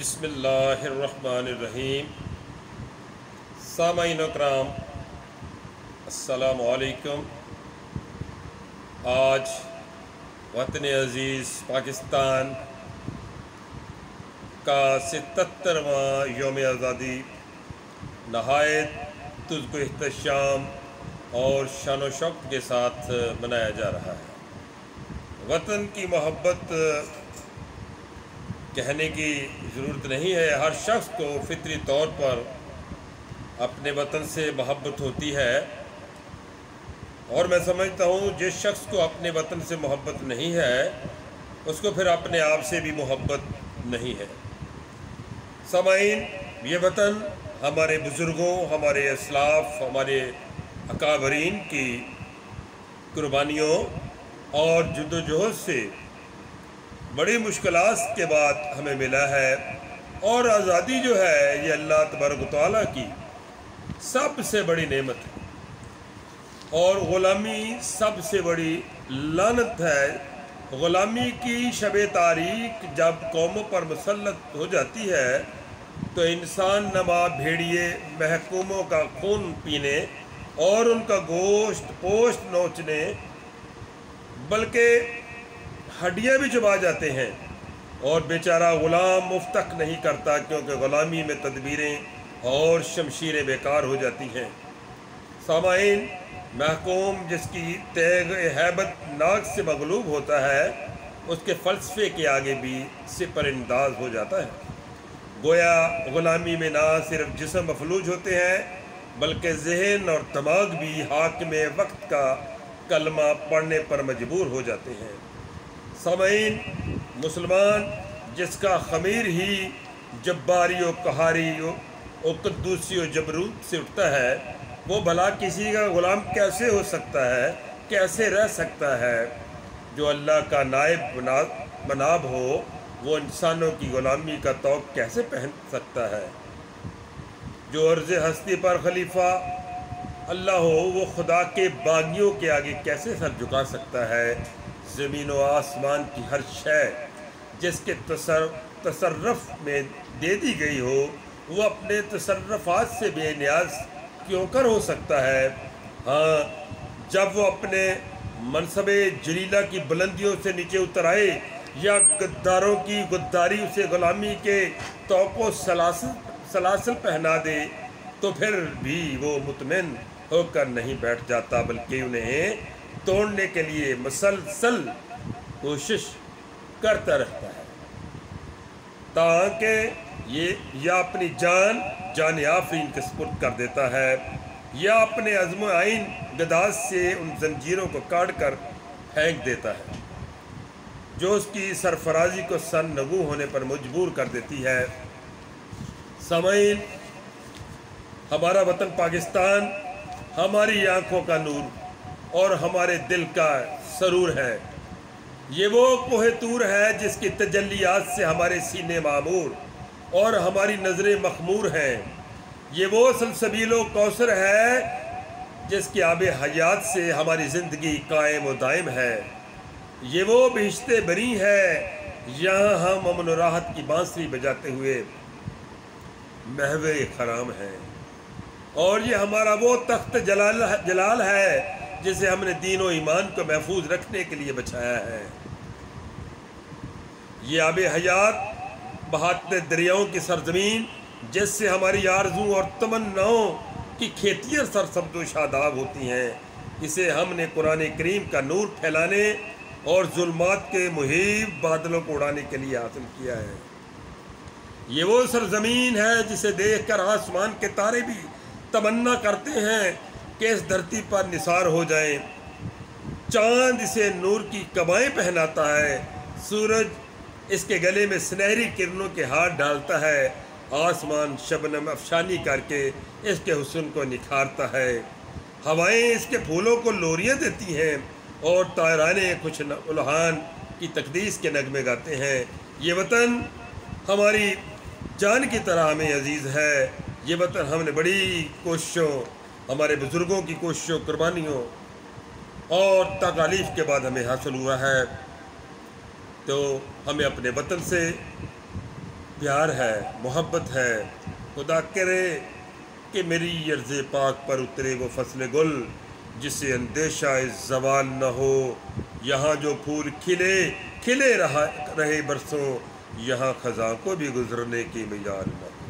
بسم اللہ الرحمن الرحیم۔ سامعین اکرام، السلام علیکم۔ آج وطن عزیز پاکستان کا 77واں یوم آزادی نہایت تزک و احتشام اور شان و شوق کے ساتھ منایا جا رہا ہے۔ وطن کی محبت کہنے کی ضرورت نہیں ہے، ہر شخص کو فطری طور پر اپنے وطن سے محبت ہوتی ہے، اور میں سمجھتا ہوں جس شخص کو اپنے وطن سے محبت نہیں ہے اس کو پھر اپنے آپ سے بھی محبت نہیں ہے۔ سامعین، یہ وطن ہمارے بزرگوں، ہمارے اسلاف، ہمارے اکابرین کی قربانیوں اور جدوجہد سے بڑی مشکلات کے بعد ہمیں ملا ہے، اور آزادی جو ہے یہ اللہ تبارک و تعالیٰ کی سب سے بڑی نعمت ہے، اور غلامی سب سے بڑی لعنت ہے۔ غلامی کی شب تاریخ جب قوموں پر مسلط ہو جاتی ہے تو انسان نما بھیڑیے محکوموں کا خون پینے اور ان کا گوشت پوشت نوچنے، بلکہ ہڈیاں بھی چبا جاتے ہیں، اور بیچارہ غلام مفت تک نہیں کرتا، کیونکہ غلامی میں تدبیریں اور شمشیریں بیکار ہو جاتی ہیں۔ سامعین، محکوم جس کی تیغ ہیبت ناک سے مغلوب ہوتا ہے اس کے فلسفے کے آگے بھی سپر انداز ہو جاتا ہے۔ گویا غلامی میں نہ صرف جسم مفلوج ہوتے ہیں بلکہ ذہن اور دماغ بھی حاکم وقت کا کلمہ پڑھنے پر مجبور ہو جاتے ہیں۔ سامعین، مسلمان جس کا خمیر ہی جباری و قہاری و قدوسی و جبروت سے اٹھتا ہے، وہ بھلا کسی کا غلام کیسے ہو سکتا ہے، کیسے رہ سکتا ہے؟ جو اللہ کا نائب مناب ہو وہ انسانوں کی غلامی کا طوق کیسے پہن سکتا ہے؟ جو عرض ہستی پر خلیفہ اللہ ہو وہ خدا کے باغیوں کے آگے کیسے سر جھکا سکتا ہے؟ زمین و آسمان کی ہر شے جس کے تصرف میں دے دی گئی ہو وہ اپنے تصرفات سے بے نیاز کیوں کر ہو سکتا ہے؟ ہاں، جب وہ اپنے منصب جلیلہ کی بلندیوں سے نیچے اتر آئے یا غداروں کی غداری اسے غلامی کے طوق و سلاسل پہنا دے تو پھر بھی وہ مطمئن ہو کر نہیں بیٹھ جاتا، بلکہ انہیں توڑنے کے لیے مسلسل کوشش کرتا رہتا ہے، تاکہ یہ یا اپنی جان آفرین کے سپرد کر دیتا ہے یا اپنے عزم و عین گداز سے ان زنجیروں کو کاٹ کر پھینک دیتا ہے جو اس کی سرفرازی کو سن نگو ہونے پر مجبور کر دیتی ہے۔ سامعین، ہمارا وطن پاکستان ہماری آنکھوں کا نور اور ہمارے دل کا سرور ہے۔ یہ وہ کوہ طور ہے جس کی تجلیات سے ہمارے سینے معمور اور ہماری نظریں مخمور ہیں۔ یہ وہ سلسبیل و کوثر ہے جس کی آب حیات سے ہماری زندگی قائم و دائم ہے۔ یہ وہ بہشت بری ہے یہاں ہم امن و راحت کی بانسری بجاتے ہوئے محو خرام ہیں، اور یہ ہمارا وہ تخت جلال ہے جسے ہم نے دین و ایمان کو محفوظ رکھنے کے لیے بچایا ہے۔ یہ آب حیات بہاتے دریاؤں کی سرزمین جس سے ہماری آرزو اور تمناؤں کی کھیتیاں سرسبز و شاداب ہوتی ہیں، اسے ہم نے قرآن کریم کا نور پھیلانے اور ظلمات کے محیط بادلوں کو اڑانے کے لیے حاصل کیا ہے۔ یہ وہ سرزمین ہے جسے دیکھ کر آسمان کے تارے بھی تمنا کرتے ہیں کہ اس دھرتی پر نثار ہو جائیں۔ چاند اسے نور کی کبائیں پہناتا ہے، سورج اس کے گلے میں سنہری کرنوں کے ہاتھ ڈالتا ہے، آسمان شبنم افشانی کر کے اس کے حسن کو نکھارتا ہے، ہوائیں اس کے پھولوں کو لوریاں دیتی ہیں، اور طائرانے خوش الحان کی تقدیس کے نغمے گاتے ہیں۔ یہ وطن ہماری جان کی طرح ہمیں عزیز ہے۔ یہ وطن ہم نے بڑی کوششوں، ہمارے بزرگوں کی کوششوں، قربانیوں اور تکالیف کے بعد ہمیں حاصل ہوا ہے، تو ہمیں اپنے وطن سے پیار ہے، محبت ہے۔ خدا کرے کہ میری عرض پاک پر اترے وہ فصل گل جسے اندیشہ زوال نہ ہو، یہاں جو پھول کھلے رہے برسوں، یہاں خزاں کو بھی گزرنے کی مجال نہ ہو۔